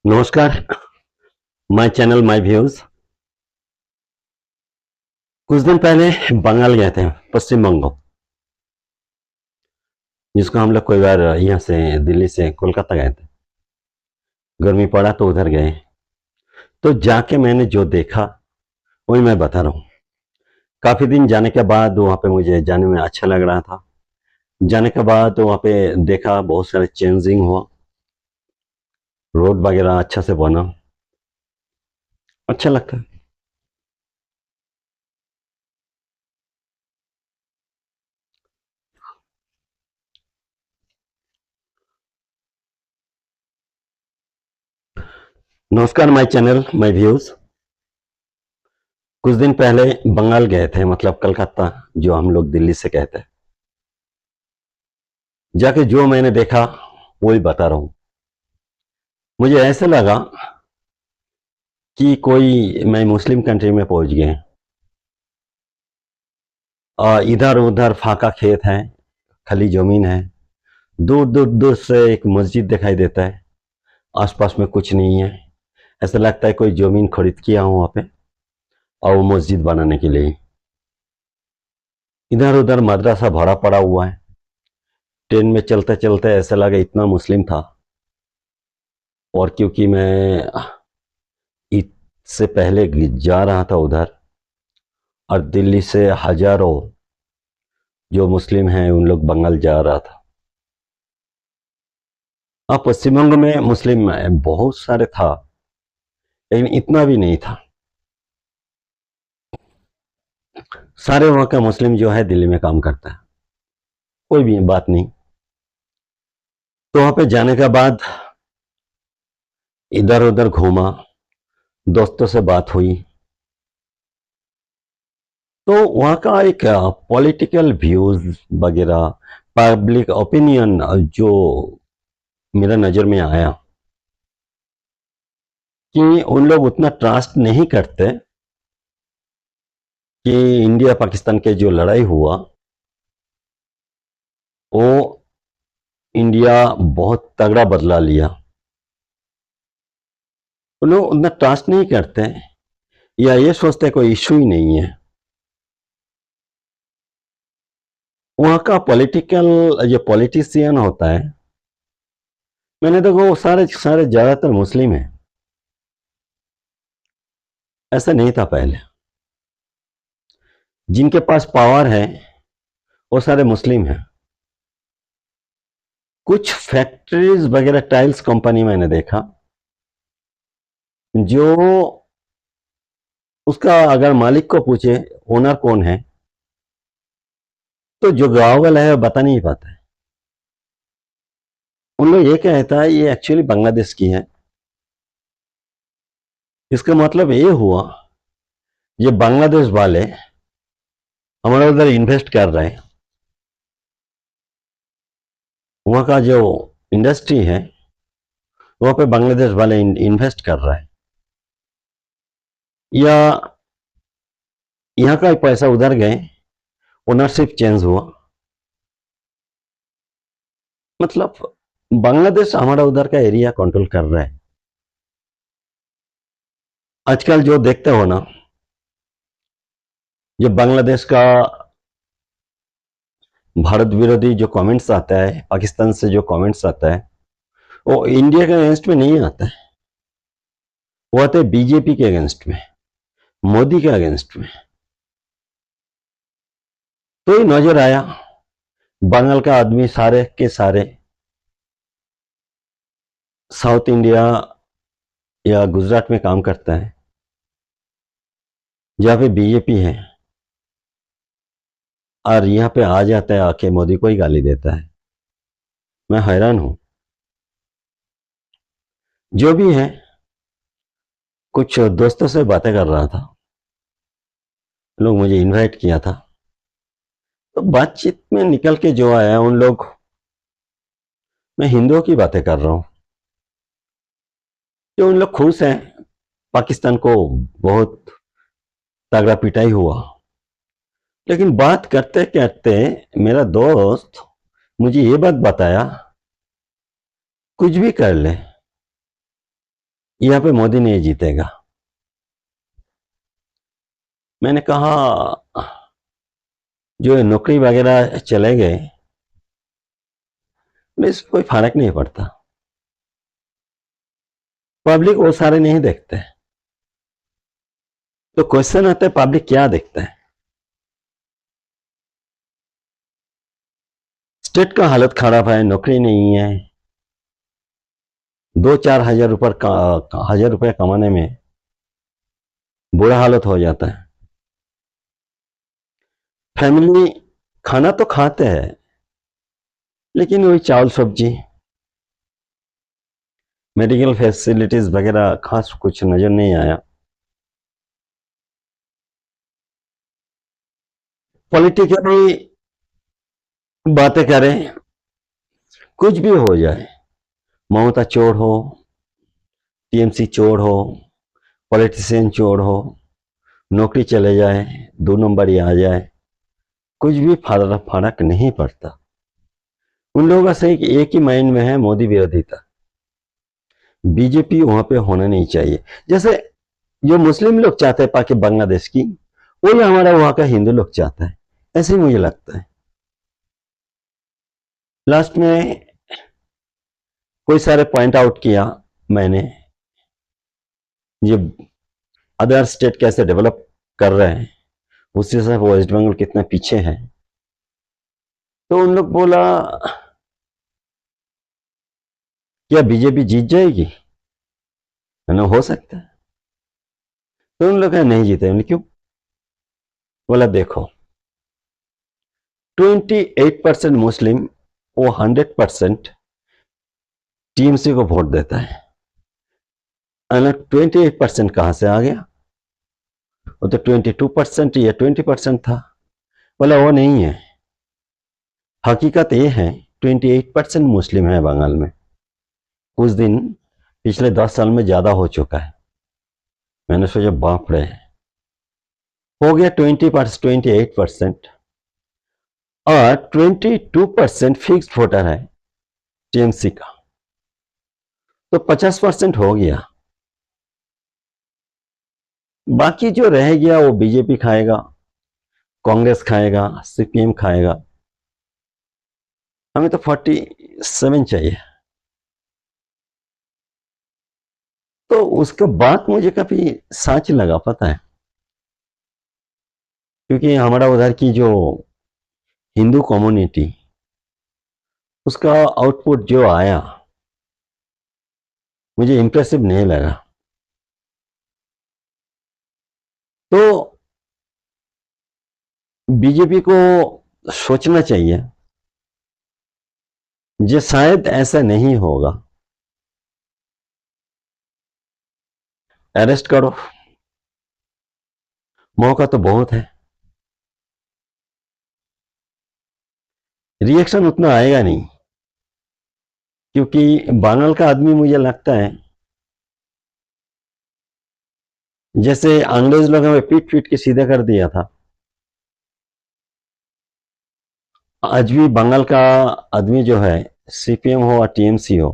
नमस्कार। My channel my views. कुछ दिन पहले बंगाल गए थे, पश्चिम बंगाल, जिसको हम लोग कोई बार यहाँ से दिल्ली से कोलकाता गए थे। गर्मी पड़ा तो उधर गए। तो जाके मैंने जो देखा वही मैं बता रहा हूँ। काफी दिन जाने के बाद वहाँ पे मुझे जाने में अच्छा लग रहा था। जाने के बाद वहाँ पे देखा बहुत सारे चेंजिंग हुआ, रोड वगैरह अच्छा से बना, अच्छा लगता है। नमस्कार, माय चैनल माय व्यूज। कुछ दिन पहले बंगाल गए थे, मतलब कलकत्ता, जो हम लोग दिल्ली से कहते हैं। जाके जो मैंने देखा वही बता रहा हूँ। मुझे ऐसा लगा कि कोई मैं मुस्लिम कंट्री में पहुंच गए। इधर उधर फाका खेत है, खाली जमीन है। दूर दूर दूर से एक मस्जिद दिखाई देता है, आसपास में कुछ नहीं है। ऐसा लगता है कोई जमीन खरीद किया हो वहां पे और वो मस्जिद बनाने के लिए। इधर उधर मदरसा भरा पड़ा हुआ है। ट्रेन में चलते चलते ऐसा लगा इतना मुस्लिम था। और क्योंकि मैं इससे पहले जा रहा था उधर, और दिल्ली से हजारों जो मुस्लिम हैं उन लोग बंगाल जा रहा था। हाँ, पश्चिम बंग में मुस्लिम बहुत सारे था, लेकिन इतना भी नहीं था। सारे वहां का मुस्लिम जो है दिल्ली में काम करता है, कोई भी बात नहीं। तो वहां पे जाने के बाद इधर उधर घूमा, दोस्तों से बात हुई। तो वहां का एक पॉलिटिकल व्यूज वगैरह, पब्लिक ओपिनियन जो मेरा नजर में आया कि उन लोग उतना ट्रस्ट नहीं करते कि इंडिया पाकिस्तान के जो लड़ाई हुआ वो इंडिया बहुत तगड़ा बदला लिया। उन लोग उतना ट्रस्ट नहीं करते, या ये सोचते कोई इशू ही नहीं है। वहां का पॉलिटिकल जो पॉलिटिशियन होता है, मैंने देखो वो सारे सारे ज्यादातर मुस्लिम है। ऐसा नहीं था पहले। जिनके पास पावर है वो सारे मुस्लिम हैं। कुछ फैक्ट्रीज वगैरह, टाइल्स कंपनी मैंने देखा, जो उसका अगर मालिक को पूछे ओनर कौन है, तो जो गांव वाला है वो बता नहीं पाता है। उन लोग ये कहता है ये एक्चुअली बांग्लादेश की है। इसका मतलब ये हुआ ये बांग्लादेश वाले हमारे उधर इन्वेस्ट कर रहे हैं। वहां का जो इंडस्ट्री है वहां पे बांग्लादेश वाले इन्वेस्ट कर रहे हैं, या यहाँ का पैसा उधर गए, ओनरशिप चेंज हुआ। मतलब बांग्लादेश हमारा उधर का एरिया कंट्रोल कर रहा है। आजकल जो देखते हो ना, जो बांग्लादेश का भारत विरोधी जो कमेंट्स आता है, पाकिस्तान से जो कमेंट्स आता है, वो इंडिया के अगेंस्ट में नहीं आता है। वो आते हैं बीजेपी के अगेंस्ट में, मोदी के अगेंस्ट में। तो ही नजर आया बंगाल का आदमी सारे के सारे साउथ इंडिया या गुजरात में काम करता है, जहां पे बीजेपी है, और यहाँ पे आ जाता है, आके मोदी को ही गाली देता है। मैं हैरान हूं। जो भी है, कुछ दोस्तों से बातें कर रहा था, लोग मुझे इनवाइट किया था। तो बातचीत में निकल के जो आया उन लोग, मैं हिंदुओं की बातें कर रहा हूं, जो उन लोग खुश हैं पाकिस्तान को बहुत तगड़ा पिटाई हुआ। लेकिन बात करते करते मेरा दोस्त मुझे ये बात बताया, कुछ भी कर ले, यहां पे मोदी नहीं जीतेगा। मैंने कहा जो नौकरी वगैरह चले गए, इससे कोई फर्क नहीं पड़ता। पब्लिक वो सारे नहीं देखते। तो क्वेश्चन आता है पब्लिक क्या देखता है। स्टेट का हालत खराब है, नौकरी नहीं है, 2-4 हजार हजार रुपये कमाने में बुरा हालत हो जाता है। फैमिली खाना तो खाते हैं, लेकिन वही चावल सब्जी, मेडिकल फैसिलिटीज वगैरह खास कुछ नजर नहीं आया। पॉलिटिकली बातें करें, कुछ भी हो जाए, ममता चोर हो, टीएमसी चोर हो, पॉलिटिशियन चोर हो, नौकरी चले जाए, 2 नंबर ही आ जाए, कुछ भी फर्क फर्क नहीं पड़ता। उन लोगों का सही एक ही माइंड में है, मोदी विरोधिता। बीजेपी वहां पे होना नहीं चाहिए। जैसे जो मुस्लिम लोग चाहते हैं पाकि बांग्लादेश की, वही हमारा वहां का हिंदू लोग चाहता है, ऐसे ही मुझे लगता है। लास्ट में कोई सारे पॉइंट आउट किया मैंने, ये अदर स्टेट कैसे डेवलप कर रहे हैं, उससे सब वेस्ट बंगाल कितना पीछे है। तो उन लोग बोला क्या बीजेपी जीत जाएगी, है ना, हो सकता है। तो उन लोग नहीं जीते। उन्हें क्यों? बोला देखो, 28% मुस्लिम वो 100% टीएमसी को वोट देता है। 28% कहां से आ गया? वो तो 22% या 20% था। बोला वो नहीं है, हकीकत ये है 28% मुस्लिम है बंगाल में। कुछ दिन पिछले 10 साल में ज्यादा हो चुका है। मैंने सोचा बाप रे, हो गया 28%, और 22% फिक्स्ड वोटर है टीएमसी का, तो 50% हो गया। बाकी जो रह गया वो बीजेपी खाएगा, कांग्रेस खाएगा, सीपीएम खाएगा। हमें तो 47 चाहिए। तो उसका बात मुझे काफी सच लगा, पता है, क्योंकि हमारा उधर की जो हिंदू कम्युनिटी, उसका आउटपुट जो आया मुझे इंप्रेसिव नहीं लगा। तो बीजेपी को सोचना चाहिए, जो शायद ऐसा नहीं होगा। अरेस्ट करो, मौका तो बहुत है। रिएक्शन उतना आएगा नहीं, क्योंकि बंगाल का आदमी मुझे लगता है जैसे अंग्रेज लोग हमें पीट पीट के सीधा कर दिया था, आज भी बंगाल का आदमी जो है, सीपीएम हो और टीएमसी हो,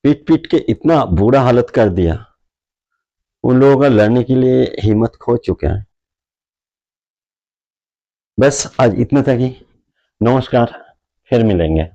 पीट पीट के इतना बुरा हालत कर दिया, उन लोगों का लड़ने के लिए हिम्मत खो चुके हैं। बस आज इतना था कि नमस्कार, फिर मिलेंगे।